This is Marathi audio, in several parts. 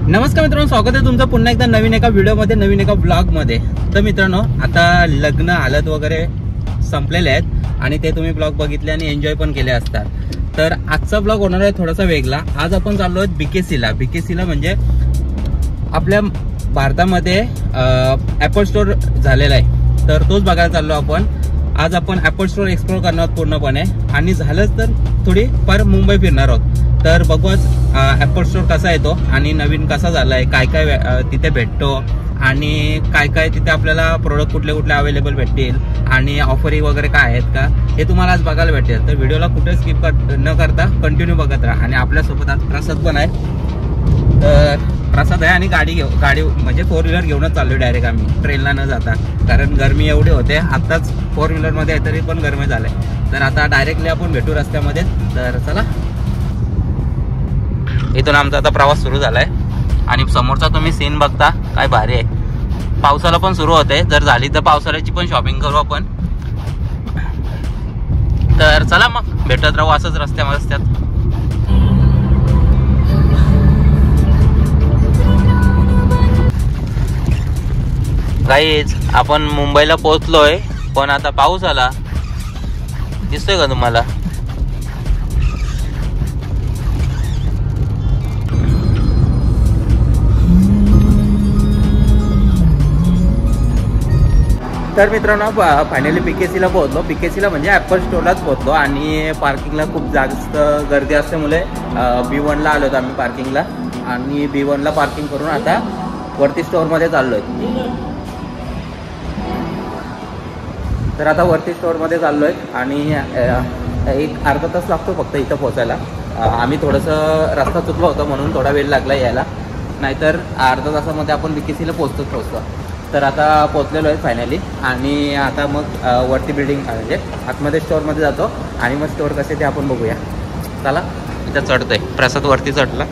नमस्कार मित्रांनो, स्वागत आहे तुमचं पुन्हा एकदा नवीन एका व्हिडिओमध्ये, नवीन एका ब्लॉगमध्ये। तर मित्रांनो, आता लग्न हालत वगैरे संपलेले आहेत आणि ते तुम्ही ब्लॉग बघितले आणि एन्जॉय पण केले असतात। तर आजचा ब्लॉग होणार आहे थोडासा वेगळा। आज आपण चाललो आहोत बीकेसीला। बीकेसीला म्हणजे आपल्या भारतामध्ये ॲपल स्टोर झालेला आहे, तर तोच बघायला चाललो आपण। आज आपण ॲपल स्टोर एक्सप्लोर करणार आहोत पूर्णपणे, आणि झालंच तर थोडी पर मुंबई फिरणार आहोत। तर बघू आज ॲपल स्टोर कसा येतो आणि नवीन कसा झालाय, काय काय तिथे भेटतो आणि काय काय तिथे आपल्याला प्रोडक्ट कुठले कुठले अवेलेबल भेटतील आणि ऑफरिंग वगैरे काय आहेत का, हे तुम्हाला आज बघायला भेटेल। तर व्हिडिओला कुठे स्किप न करता कंटिन्यू बघत राहा। आणि आपल्यासोबत आज प्रसाद पण आहे, तर प्रसाद आहे आणि गाडी म्हणजे 4 व्हीलर घेऊनच चाललोय डायरेक्ट आम्ही, ट्रेनला न जाता, कारण गरमी एवढी होते। आताच 4 व्हीलरमध्ये आहे तरी पण गरमी झाले। तर आता डायरेक्टली आपण भेटू रस्त्यामध्ये। तर चला, इथून आमचा आता प्रवास सुरू झालाय आणि समोरचा तुम्ही सीन बघता, काय भारी आहे। पावसाला पण सुरू होते, जर झाली तर पावसाळ्याची पण शॉपिंग करू आपण। तर चला मग भेटत राहू असंच रस्त्यात। गाईज, आपण मुंबईला पोहोचलोय, पण आता पाऊस आला, दिसतोय का तुम्हाला? तर मित्रांनो, फायनली बीकेसीला पोहोचलो। बीकेसीला म्हणजे ॲपल स्टोरलाच पोहोचलो आणि पार्किंगला खूप जास्त गर्दी असल्यामुळे B1ला आलो होतो आम्ही पार्किंगला, आणि B1ला पार्किंग करून आता वरती स्टोअरमध्ये चाललोय। तर आता वरती स्टोअरमध्ये चाललोय आणि एक अर्धा तास लागतो फक्त इथं पोहोचायला। आम्ही थोडंसं रस्ता चुकलो होतो म्हणून थोडा वेळ लागला यायला, नाहीतर अर्धा तासामध्ये आपण बीकेसीला पोहोचतो। तर आता पोहोचलेलो आहे फायनली, आणि आता मग वरती बिल्डिंग म्हणजे आतमध्ये स्टोअरमध्ये जातो आणि मग स्टोअर कसे ते आपण बघूया। चला, इथं चढतोय प्रसाद, वरती चढला।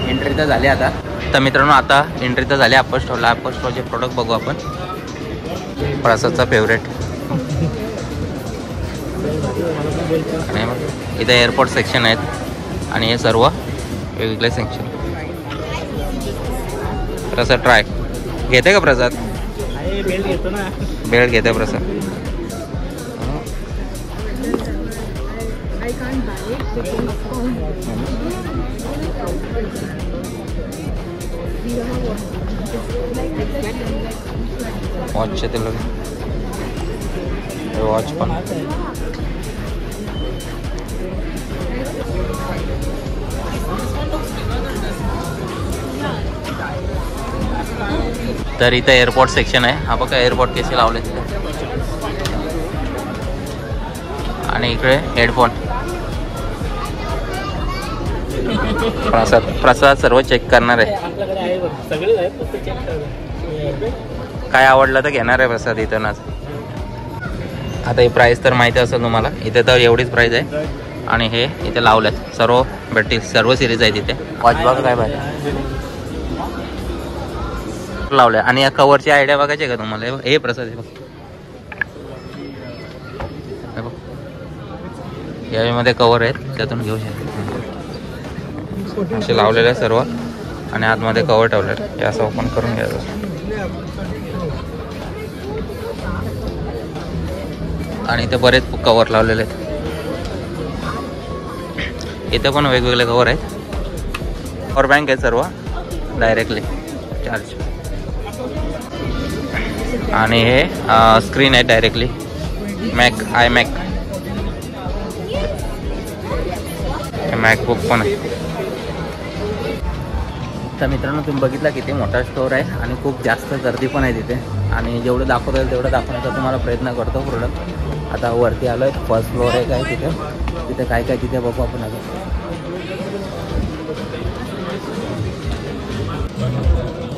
एंट्री तर झाली आता। तर मित्रांनो, आता एंट्री तर झाली ॲपल स्टोरला। ॲपल स्टोरचे प्रोडक्ट बघू आपण। प्रसादचा फेवरेट, आणि मग इथे एअरपोर्ट सेक्शन आहेत आणि हे सर्व वेगवेगळे सेक्शन। प्रसाद ट्राय घेते का? प्रसाद बेल्ट घेतो ना, बेल्ट घेते प्रसाद। वॉचचे ते लोक, वॉच पण। तर इथे एअरपोर्ट सेक्शन आहे, हा बघा एअरपोर्ट केसी लावले तिथे, आणि इकडे हेडफोन। प्रसाद सर्व चेक करणार आहे, काय आवडलं तर घेणार आहे प्रसाद इथूनच। आता ही प्राइस तर माहिती असेल तुम्हाला, इथे तर एवढीच प्राइस आहे, आणि हे इथे लावलेत सर्व भेटतील, सर्व सिरीज आहे तिथे। वॉच बघा काय पाहिजे लावले, आणि या कव्हरची आयडिया बघायची का तुम्हाला? हे प्रसाद हे बघ, यामध्ये कव्हर आहेत, त्यातून घेऊ शकतो। असे लावलेले आहे सर्व, आणि आतमध्ये कव्हर ठेवलेलं, हे असं ओपन करून घ्यायचं। आणि इथे बरेच कव्हर लावलेले आहेत, इथे पण वेगवेगळे कव्हर आहेत। पॉवर बँक आहे सर्व डायरेक्टली चार्ज, आणि हे स्क्रीन आहे डायरेक्टली मॅकबुक पण आहे। तर मित्रांनो, तुम्ही बघितला किती मोठा स्टोअर आहे आणि खूप जास्त गर्दी पण आहे तिथे, आणि जेवढं दाखवता येईल तेवढं दाखवण्याचा तुम्हाला प्रयत्न करतो प्रोडक्ट। आता वरती आलो आहे, फर्स्ट फ्लोअर आहे काय तिथे काय काय तिथे बघू आपण। आता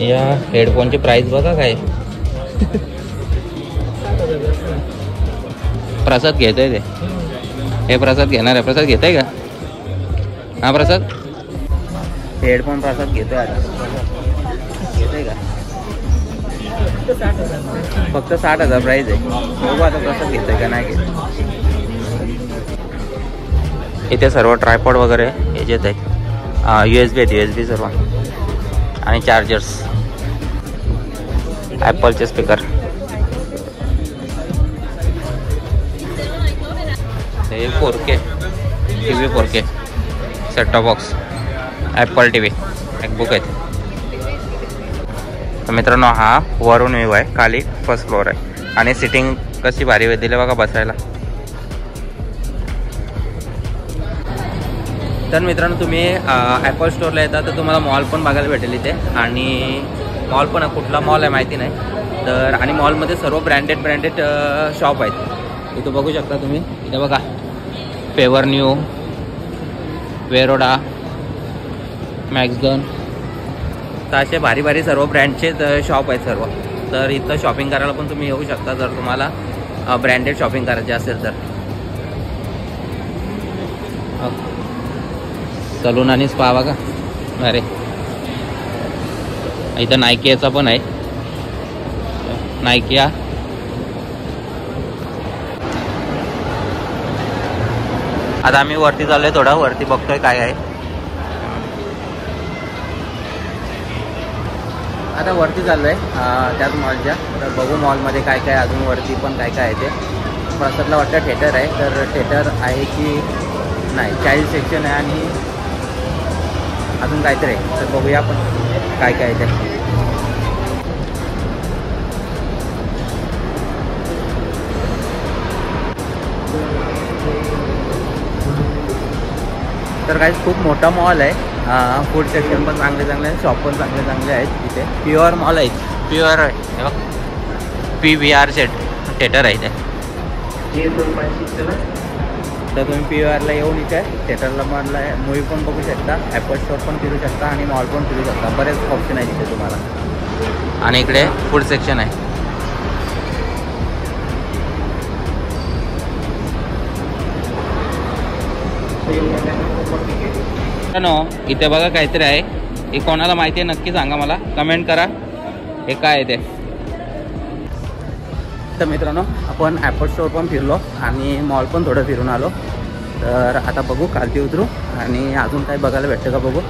या हेडफोनची प्राइस बघा काय, प्रसाद घेतोय ते, हे प्रसाद घेणार आहे। प्रसाद घेताय का? हा प्रसाद हेडफोन प्रसाद घेतोय आता, घेतोय का? फक्त 60,000 प्राईज आहे. बघू आता प्रसाद घेतोय का नाही घेत. इथे सर्व ट्रायपॉड वगैरे याच्यात आहेत. USB आहेत, USB सर्व, आणि चार्जर्स, ॲपलचे स्पीकर. हे 4K TV, 4K set top box, Apple TV, MacBook आहेत. तर मित्रांनो हा वरून व्ह्यू आहे, खाली फर्स्ट फ्लोअर आहे. आणि सिटिंग कशी भारी दिली बघा बसायला. तर मित्रांनो तुम्ही ॲपल स्टोअरला येतात तर तुम्हाला मॉल पण बघायला भेटेल इथे. आणि मॉल पण कुठला मॉल आहे माहिती नाही. तर आणि मॉलमध्ये सर्व ब्रँडेड शॉप आहेत. इथं बघू शकता तुम्ही. इथे बघा फेवर न्यू, वेरोडा, मॅक्सगन, तर असे भारी सर्व ब्रँडचे शॉप आहेत सर्व. तर इथं शॉपिंग करायला पण तुम्ही येऊ शकता जर तुम्हाला ब्रँडेड शॉपिंग करायची असेल तर. सलून आणि स्पा बघा. अरे इथं नायकीचा पण आहे, नायकिया. आता आम्ही वरती चाललोय, थोडं वरती बघतोय काय आहे. आता वरती चाललोय त्याच मॉलच्या. तर बघू मॉलमध्ये काय काय अजून वरती पण काय काय आहे ते. प्रसादला वाटतं थिएटर आहे, तर थिएटर आहे की नाही. चाइल्ड सेक्शन आहे आणि अजून काहीतरी आहे. तर बघूया आपण काय काय आहे ते. तर काही खूप मोठा मॉल आहे. फूड सेक्शन पण चांगले आहे, शॉप पण चांगले आहेत इथे. प्युअर मॉल आहे, प्युअर आहे. PVR थिएटर आहे इथे. तर तुम्ही PVRला येऊन इथे थिएटरला मॉलला मूवी पण बघू शकता, ॲपल स्टोअर पण फिरू शकता आणि मॉल पण फिरू शकता. बरेच ऑप्शन आहेत इथे तुम्हाला. आणि इकडे फूड सेक्शन आहे. इथे बघा काहीतरी आहे. हे कोणाला माहिती आहे नक्की सांगा मला, कमेंट करा हे काय आहे ते. तर मित्रांनो आपण ॲपल स्टोअर पण फिरलो आणि मॉल पण थोडं फिरून आलो. तर आता बघू खालती उतरू आणि अजून काही बघायला भेटतं का बघू,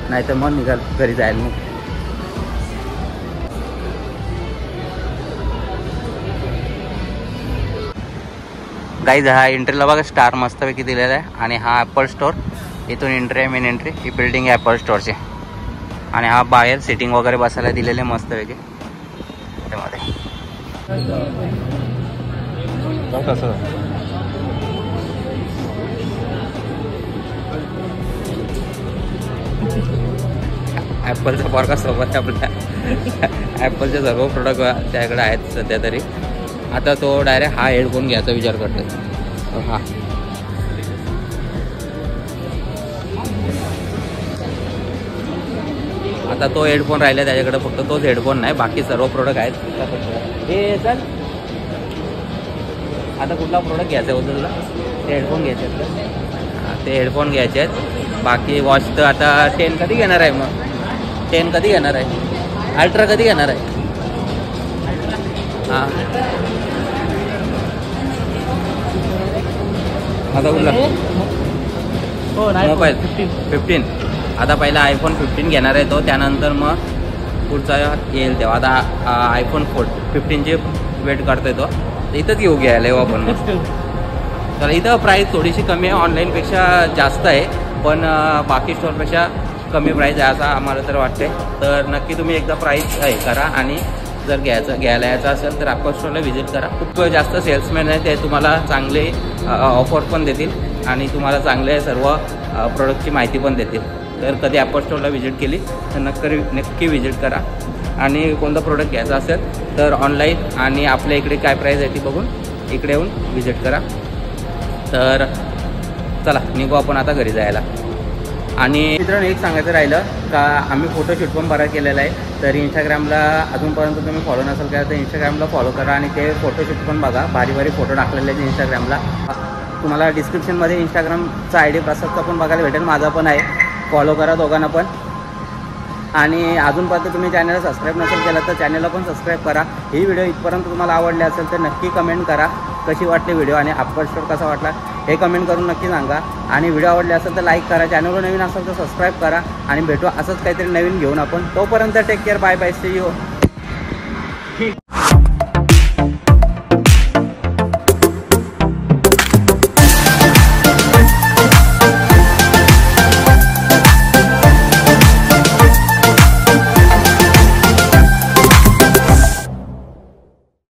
नाही तर मग निघाल घरी जायला. मग गाईज हा एंट्रीला बघा स्टार मस्तपैकी दिलेला आहे. आणि हा ॲपल स्टोअर, इथून एंट्री आहे, मेन एंट्री. ही बिल्डिंग आहे ॲपल स्टोअरची. आणि हा बाहेर सिटिंग वगैरे बसायला दिलेले मस्तपैकी त्यामध्ये. ॲपलचा फॉरका सोबत आपल्या ॲपलचे सर्व प्रोडक्ट त्याकडे आहेत सध्या तरी. आता तो डायरेक्ट हा हेडफोन घ्यायचा विचार करतोय. हा आता तो हेडफोन राहिला त्याच्याकडे, फक्त तोच हेडफोन नाही, बाकी सर्व प्रोडक्ट आहेत. हे चल आता कुठला प्रोडक्ट घ्यायचा आहे तुला? ते हेडफोन घ्यायचे आहेत का? ते हेडफोन घ्यायचे आहेत. बाकी वॉच तर आता 10 कधी घेणार आहे? मग 10 कधी घेणार आहे? अल्ट्रा कधी घेणार आहे? हां आता कुठला मोबाईल? 15. आता पहिला iPhone 15 घेणार आहे तो, त्यानंतर मग पुढचा येईल तेव्हा. आता iPhone 15ची वेट करतोय तो. इथंच येऊ घ्यायला येऊ आपण. तर इथं प्राईस थोडीशी कमी आहे, ऑनलाईनपेक्षा जास्त आहे, पण बाकी स्टोअरपेक्षा कमी प्राईस आहे असं आम्हाला तर वाटते. तर नक्की तुम्ही एकदा प्राईस हे करा. आणि जर घ्यायला यायचं असेल तर ॲपल स्टोअरला व्हिजिट करा. खूप जास्त सेल्समॅन आहे, ते तुम्हाला चांगले ऑफर पण देतील आणि तुम्हाला चांगले सर्व प्रोडक्टची माहिती पण देतील. तर कधी ॲपल स्टोअरला व्हिजिट केली तर नक्की व्हिजिट करा. आणि कोणतं प्रोडक्ट घ्यायचं असेल तर ऑनलाईन आणि आपल्या इकडे काय प्राईस आहे ती बघून इकडे येऊन व्हिजिट करा. तर चला निघू आपण आता घरी जायला. आणि मित्रांनो एक सांगायचं राहिलं का आम्ही फोटोशूट पण बरा केलेला आहे. तर इंस्टाग्रामला अजूनपर्यंत तुम्ही फॉलो नसेल केला तर इंस्टाग्रामला फॉलो करा आणि ते फोटोशूट पण बघा. भारी फोटो टाकलेले आहेत इंस्टाग्रामला. तुम्हाला डिस्क्रिप्शनमध्ये इंस्टाग्रामचा ID प्रसादचा पण बघायला भेटेल, माझा पण आहे. फॉलो करा दोघांना पण. आणि अजूनपर्यंत तुम्ही चॅनलला सबस्क्राईब नसेल केलं तर चॅनलला पण सबस्क्राईब करा. ही व्हिडिओ इथपर्यंत तुम्हाला आवडली असेल तर नक्की कमेंट करा कशी वाटली व्हिडिओ आणि अप्पर स्टोर कसा वाटला हे कमेंट करून नक्की सांगा. आणि व्हिडिओ आवडले असेल तर लाईक करा, चॅनलवर नवीन असेल तर सबस्क्राईब करा आणि भेटू असंच काहीतरी नवीन घेऊन आपण. तोपर्यंत take care, bye bye, see you.